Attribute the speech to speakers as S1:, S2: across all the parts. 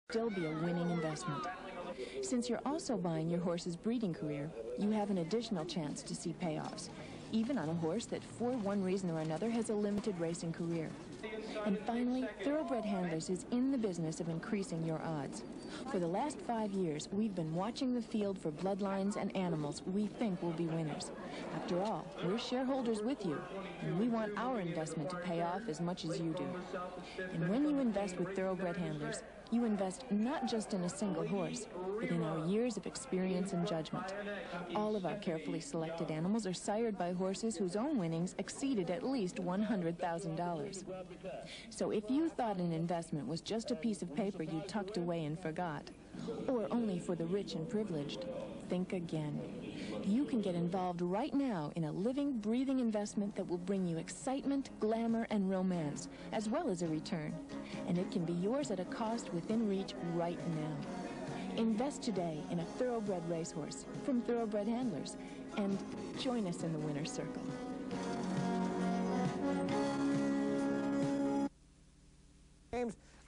S1: Still be a winning investment. Since you're also buying your horse's breeding career, you have an additional chance to see payoffs, even on a horse that for one reason or another has a limited racing career. And finally, Thoroughbred Handlers is in the business of increasing your odds. For the last 5 years, we've been watching the field for bloodlines and animals we think will be winners. After all, we're shareholders with you, and we want our investment to pay off as much as you do. And when you invest with Thoroughbred Handlers, you invest not just in a single horse, but in our years of experience and judgment. All of our carefully selected animals are sired by horses whose own winnings exceeded at least $100,000. So if you thought an investment was just a piece of paper you tucked away and forgot, or only for the rich and privileged, think again. You can get involved right now in a living, breathing investment that will bring you excitement, glamour, and romance, as well as a return. And it can be yours at a cost within reach right now. Invest today in a thoroughbred racehorse from Thoroughbred Handlers and join us in the winner's circle.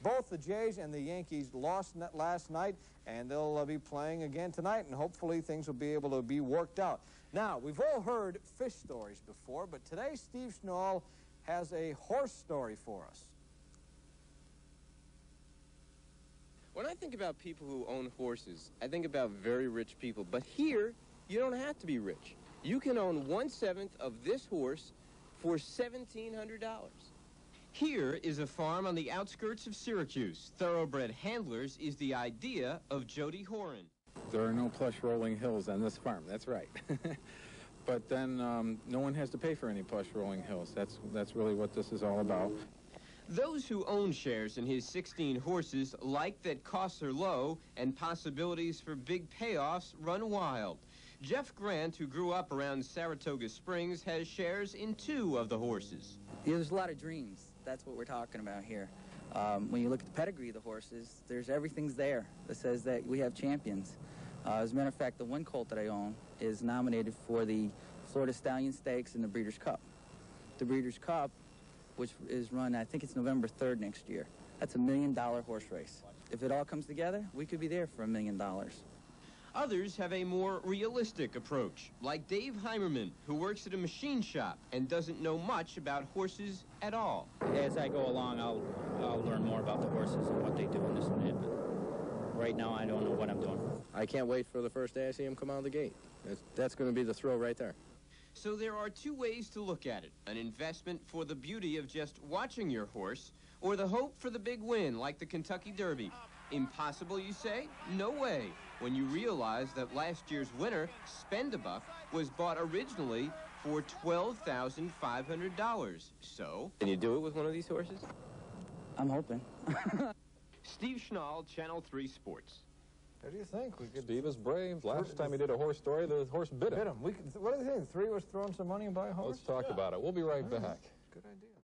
S2: Both the Jays and the Yankees lost last night, and they'll be playing again tonight, and hopefully things will be able to be worked out. Now, we've all heard fish stories before, but today Steve Schnall has a horse story for us.
S3: When I think about people who own horses, I think about very rich people. But here, you don't have to be rich. You can own 1/7 of this horse for $1,700. Here is a farm on the outskirts of Syracuse. Thoroughbred Handlers is the idea of Jody Horan.
S4: There are no plush rolling hills on this farm, that's right. But then no one has to pay for any plush rolling hills. That's really what this is all about.
S3: Those who own shares in his 16 horses like that costs are low and possibilities for big payoffs run wild. Jeff Grant, who grew up around Saratoga Springs, has shares in 2 of the horses.
S5: Yeah, there's a lot of dreams. That's what we're talking about here. When you look at the pedigree of the horses, everything's there that says that we have champions. As a matter of fact, the one colt that I own is nominated for the Florida Stallion Stakes and the Breeders' Cup. The Breeders' Cup, which is run, I think it's November 3rd next year. That's $1 million horse race. If it all comes together, we could be there for $1 million.
S3: Others have a more realistic approach, like Dave Heimerman, who works at a machine shop and doesn't know much about horses at all.
S6: As I go along, I'll learn more about the horses and what they do and this and that. But right now, I don't know what I'm doing.
S7: I can't wait for the first day I see him come out of the gate. That's going to be the thrill right there.
S3: So there are 2 ways to look at it: an investment for the beauty of just watching your horse, or the hope for the big win, like the Kentucky Derby. Impossible, you say? No way, when you realize that last year's winner, Spend-A-Buck, was bought originally for $12,500. So,
S7: Can you do it with one of these horses?
S5: I'm hoping.
S3: Steve Schnall, Channel 3 Sports.
S2: What do you think?
S8: Steve is brave. Last time he did a horse story, the horse bit him.
S2: What do you think? 3 was throwing some money and buy a horse?
S8: Let's talk about it. We'll be right back.
S2: Good idea.